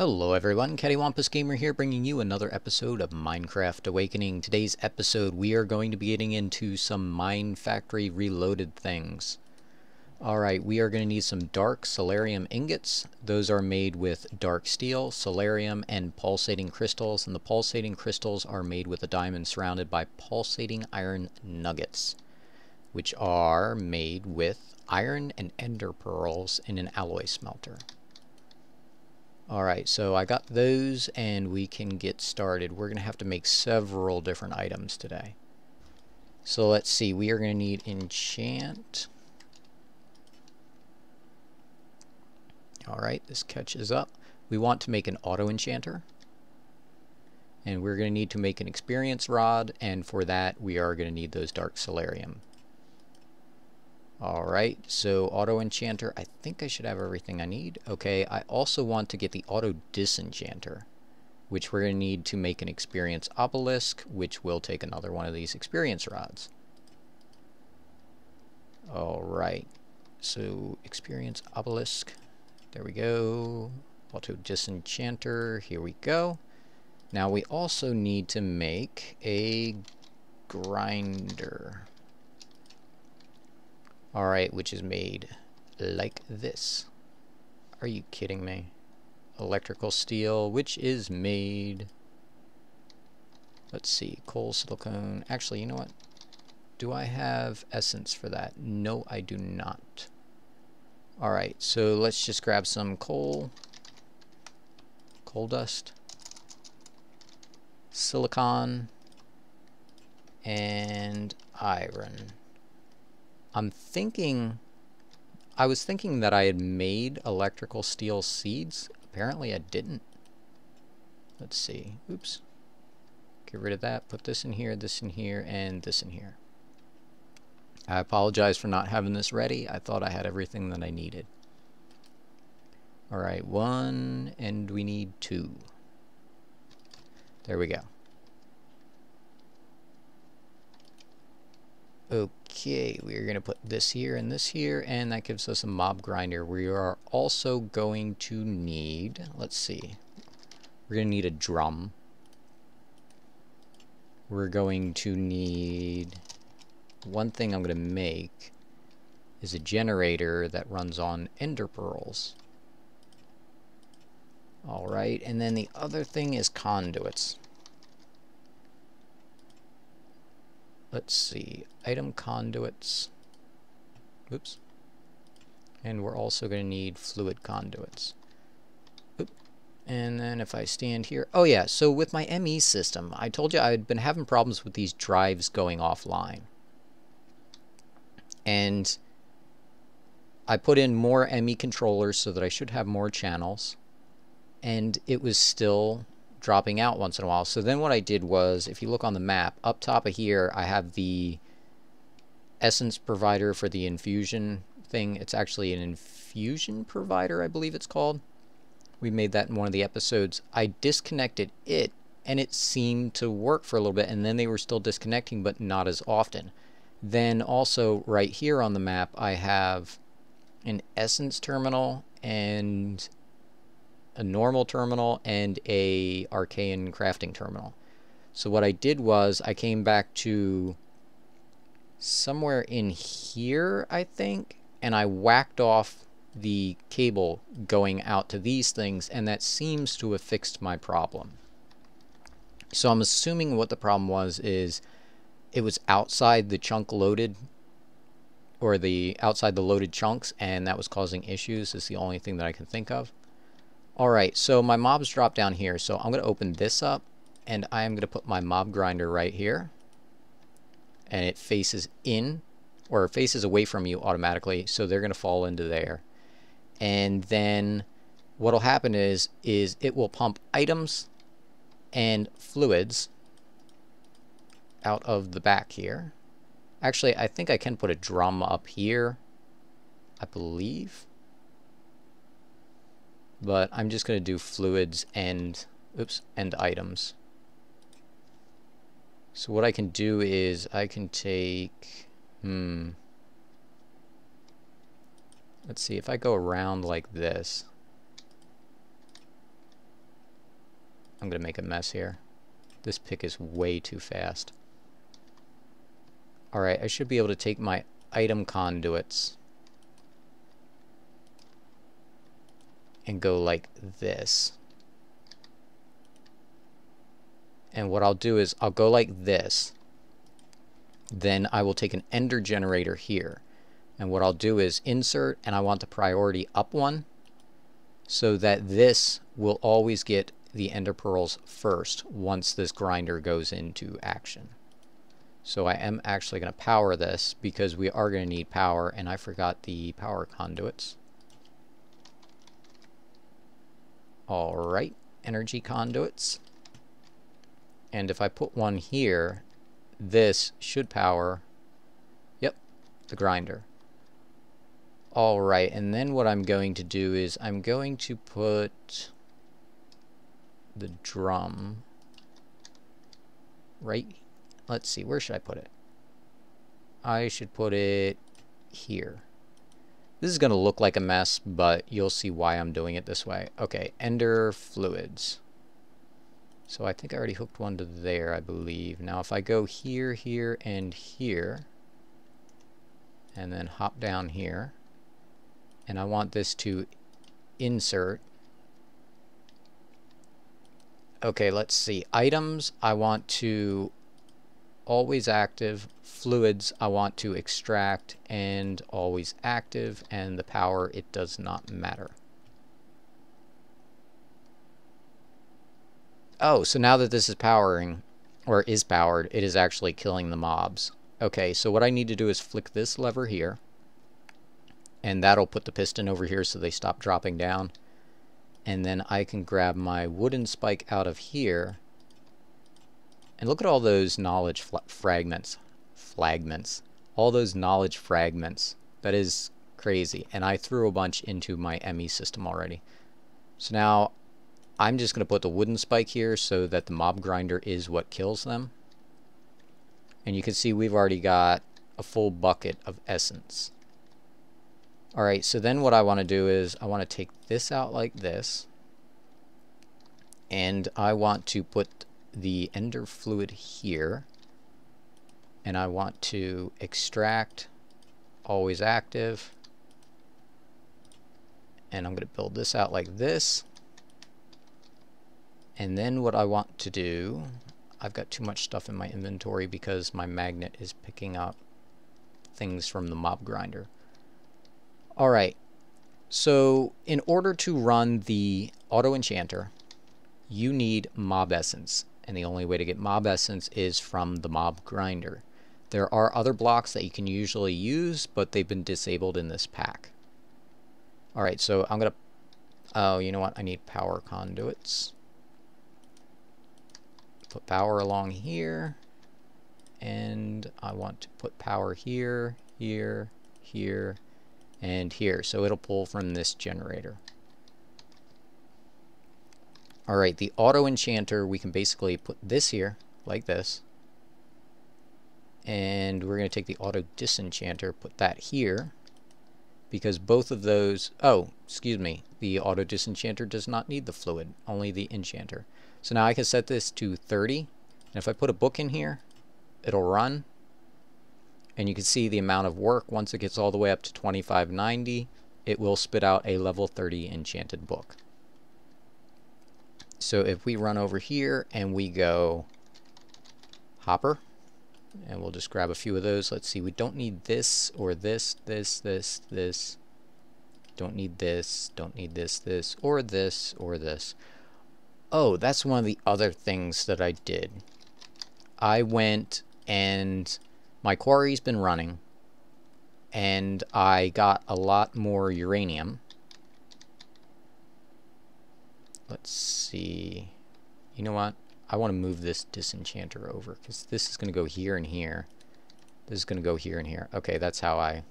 Hello everyone, CaddywhumpusGamer here, bringing you another episode of Minecraft Awakening. Today's episode we are going to be getting into some Minefactory Reloaded things. Alright, we are going to need some dark solarium ingots. Those are made with dark steel, solarium, and pulsating crystals, and the pulsating crystals are made with a diamond surrounded by pulsating iron nuggets, which are made with iron and ender pearls in an alloy smelter. Alright, so I got those and we can get started. We're going to have to make several different items today. So let's see, we are going to need enchant. Alright, this catches up. We want to make an auto enchanter. And we're going to need to make an experience rod, and for that we are going to need those dark solarium. Alright, so auto enchanter, I think I should have everything I need. Okay, I also want to get the auto disenchanter, which we're going to need to make an experience obelisk, which will take another one of these experience rods. Alright, so experience obelisk, there we go. Auto disenchanter, here we go. Now we also need to make a grinder. Alright, which is made like this. Are you kidding me? Electrical steel, which is made... Let's see, coal, silicone... Actually, you know what? Do I have essence for that? No, I do not. Alright, so let's just grab some coal. Coal dust. Silicon. And iron. I was thinking that I had made electrical steel seeds. Apparently I didn't. Let's see. Oops. Get rid of that. Put this in here, and this in here. I apologize for not having this ready. I thought I had everything that I needed. Alright, 1, and we need 2. There we go. Okay, we're going to put this here, and that gives us a mob grinder. We are also going to need, let's see, we're going to need a drum. We're going to need, one thing I'm going to make is a generator that runs on ender pearls. Alright, and then the other thing is conduits. Let's see, item conduits. Oops. And we're also going to need fluid conduits. Oop. And then if I stand here, oh yeah, so with my ME system, I told you I had been having problems with these drives going offline. And I put in more ME controllers so that I should have more channels. And it was still dropping out once in a while. So then what I did was, if you look on the map, up top of here I have the essence provider for the infusion thing. It's actually an infusion provider, I believe it's called. We made that in one of the episodes. I disconnected it and it seemed to work for a little bit, and then they were still disconnecting but not as often. Then also right here on the map I have an essence terminal and a normal terminal and a arcane crafting terminal. So what I did was I came back to somewhere in here, I think, and I whacked off the cable going out to these things, and that seems to have fixed my problem. So I'm assuming what the problem was is it was outside the chunk loaded, or the outside the loaded chunks, and that was causing issues. Is the only thing that I can think of. Alright, so my mobs drop down here, so I'm going to open this up, and I am going to put my mob grinder right here, and it faces in, or faces away from you automatically, so they're going to fall into there. And then what will happen is it will pump items and fluids out of the back here. Actually, I think I can put a drum up here, I believe. But I'm just going to do fluids and, oops, and items. So what I can do is I can take, let's see, if I go around like this, I'm going to make a mess here. This pick is way too fast. Alright, I should be able to take my item conduits and go like this. And what I'll do is I'll go like this. Then I will take an ender generator here. And what I'll do is insert, and I want the priority up one, so that this will always get the ender pearls first once this grinder goes into action. So I am actually going to power this because we are going to need power, and I forgot the power conduits. Alright, energy conduits. And if I put one here, this should power, yep, the grinder. Alright, and then what I'm going to do is I'm going to put the drum right, let's see, where should I put it? I should put it here. This is going to look like a mess, but you'll see why I'm doing it this way. Okay, ender fluids. So I think I already hooked one to there, I believe. Now if I go here, here, and here, and then hop down here, and I want this to insert. Okay, let's see. Items, I want to always active. Fluids, I want to extract and always active. And the power, it does not matter. Oh, so now that this is powering, or is powered, it is actually killing the mobs. Okay, so what I need to do is flick this lever here. And that'll put the piston over here so they stop dropping down. And then I can grab my wooden spike out of here. And look at all those knowledge fragments. All those knowledge fragments. That is crazy. And I threw a bunch into my ME system already. So now I'm just going to put the wooden spike here so that the mob grinder is what kills them. And you can see we've already got a full bucket of essence. Alright, so then what I want to do is I want to take this out like this, and I want to put the ender fluid here, and I want to extract, always active, and I'm going to build this out like this. And then what I want to do, I've got too much stuff in my inventory because my magnet is picking up things from the mob grinder. Alright, so in order to run the auto enchanter, you need mob essence, and the only way to get mob essence is from the mob grinder. There are other blocks that you can usually use, but they've been disabled in this pack. Alright, so I'm gonna, oh, you know what, I need power conduits. Put power along here, and I want to put power here, here, here, and here, so it'll pull from this generator. Alright, the auto enchanter, we can basically put this here, like this, and we're going to take the auto disenchanter, put that here, because both of those, oh, excuse me, the auto disenchanter does not need the fluid, only the enchanter. So now I can set this to 30, and if I put a book in here, it'll run. And you can see the amount of work. Once it gets all the way up to 2590, it will spit out a level 30 enchanted book. So if we run over here and we go hopper, and we'll just grab a few of those. Let's see, we don't need this or this, this. Don't need this, don't need this, or this, or this. Oh, that's one of the other things that I did. I went and my quarry's been running, and I got a lot more uranium. Let's see. You know what? I want to move this disenchanter over, because this is going to go here and here. This is going to go here and here. Okay, that's how I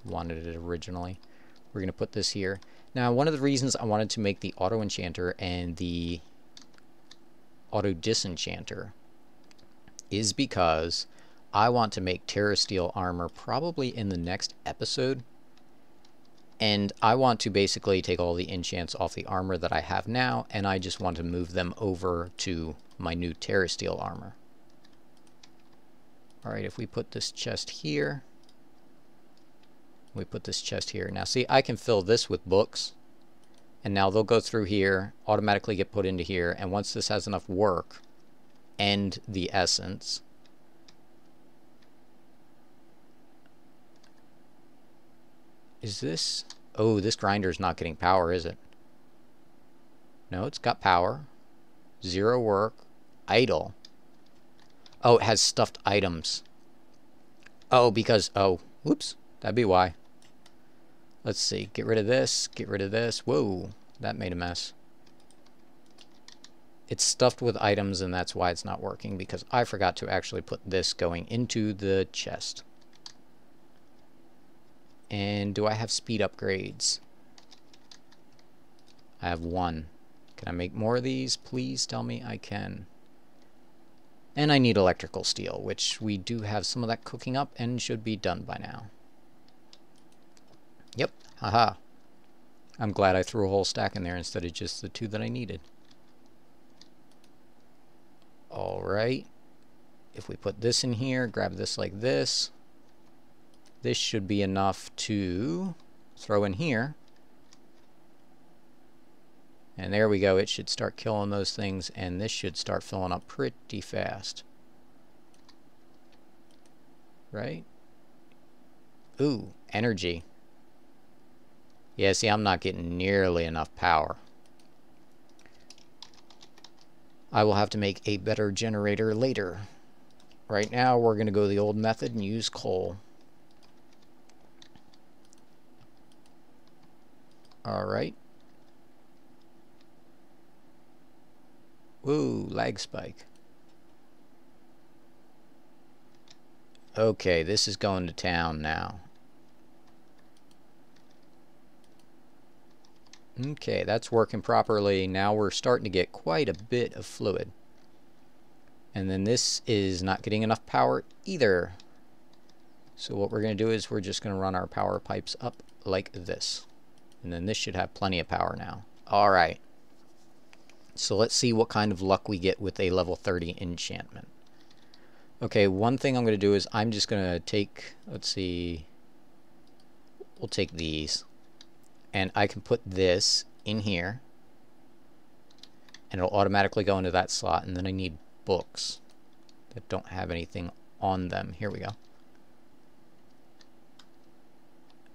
wanted it originally. We're going to put this here. Now, one of the reasons I wanted to make the auto enchanter and the auto disenchanter is because I want to make Terra Steel armor probably in the next episode. And I want to basically take all the enchants off the armor that I have now, and I just want to move them over to my new Terrasteel armor. Alright, if we put this chest here, we put this chest here. Now see, I can fill this with books, and now they'll go through here, automatically get put into here, and once this has enough work, and the essence, is this... Oh, this grinder's not getting power, is it? No, it's got power. 0 work. Idle. Oh, it has stuffed items. Oh, because... Oh, whoops. That'd be why. Let's see. Get rid of this. Get rid of this. Whoa. That made a mess. It's stuffed with items, and that's why it's not working, because I forgot to actually put this going into the chest. And do I have speed upgrades? I have 1. Can I make more of these? Please tell me I can. And I need electrical steel, which we do have some of that cooking up and should be done by now. Yep. Haha. I'm glad I threw a whole stack in there instead of just the 2 that I needed. Alright. If we put this in here, grab this like this. This should be enough to throw in here. And there we go. It should start killing those things, and this should start filling up pretty fast. Right? Ooh, energy. Yeah, see, I'm not getting nearly enough power. I will have to make a better generator later. Right now, we're going to go the old method and use coal. Alright. Ooh, lag spike. Okay, this is going to town now. Okay, that's working properly. Now we're starting to get quite a bit of fluid. And then this is not getting enough power either. So what we're going to do is we're just going to run our power pipes up like this. And then this should have plenty of power now. Alright. So let's see what kind of luck we get with a level 30 enchantment. Okay, one thing I'm going to do is I'm just going to take, let's see, we'll take these. And I can put this in here. And it'll automatically go into that slot. And then I need books that don't have anything on them. Here we go.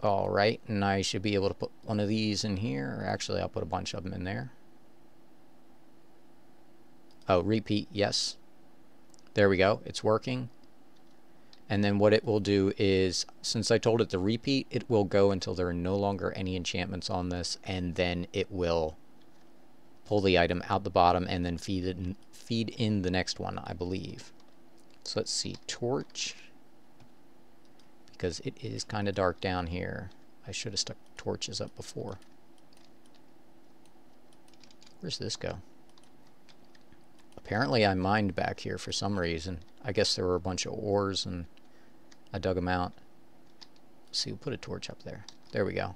Alright, and I should be able to put one of these in here, or actually I'll put a bunch of them in there. Oh, repeat, yes. There we go, it's working. And then what it will do is, since I told it to repeat, it will go until there are no longer any enchantments on this, and then it will pull the item out the bottom and then feed in the next one, I believe. So let's see, torch. Because it is kind of dark down here. I should have stuck torches up before. Where's this go? Apparently I mined back here for some reason. I guess there were a bunch of ores and I dug them out. Let's see, we'll put a torch up there. There we go.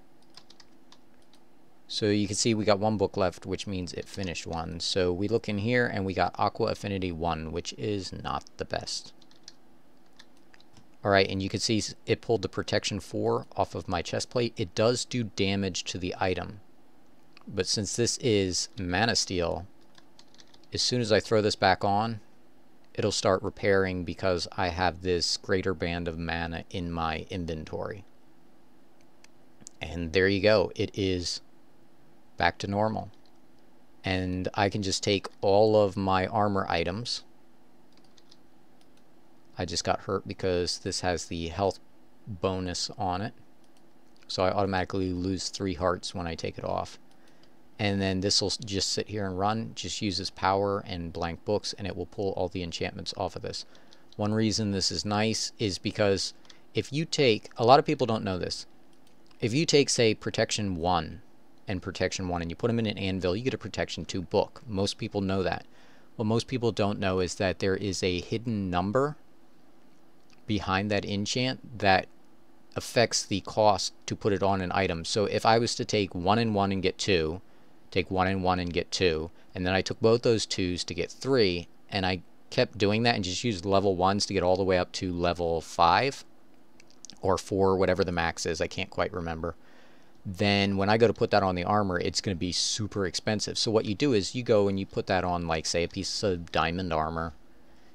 So you can see we got 1 book left, which means it finished 1. So we look in here and we got Aqua Affinity 1, which is not the best. Alright, and you can see it pulled the protection 4 off of my chest plate. It does do damage to the item. But since this is mana steel, as soon as I throw this back on, it'll start repairing because I have this greater band of mana in my inventory. And there you go. It is back to normal. And I can just take all of my armor items. I just got hurt because this has the health bonus on it. So I automatically lose 3 hearts when I take it off. And then this will just sit here and run, just uses power and blank books, and it will pull all the enchantments off of this. One reason this is nice is because if you take, a lot of people don't know this, if you take, say, Protection 1 and Protection 1 and you put them in an anvil, you get a Protection 2 book. Most people know that. What most people don't know is that there is a hidden number behind that enchant that affects the cost to put it on an item. So if I was to take 1 and 1 and get 2, take 1 and 1 and get 2, and then I took both those 2s to get 3, and I kept doing that and just used level 1s to get all the way up to level 5 or 4, whatever the max is, I can't quite remember, then when I go to put that on the armor, it's going to be super expensive. So what you do is you go and you put that on, like, say, a piece of diamond armor.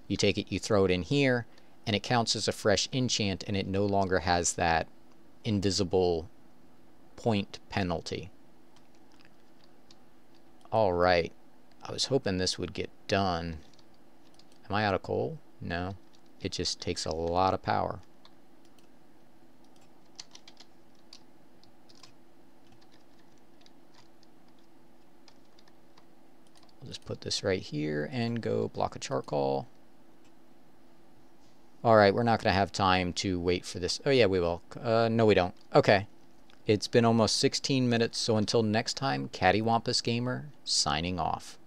You take it, you throw it in here, and it counts as a fresh enchant, and it no longer has that invisible point penalty. Alright, I was hoping this would get done. Am I out of coal? No. It just takes a lot of power. I'll just put this right here and go block of charcoal. Alright, we're not going to have time to wait for this. Oh yeah, we will. No we don't. Okay. It's been almost 16 minutes, so until next time, CaddywhumpusGamer signing off.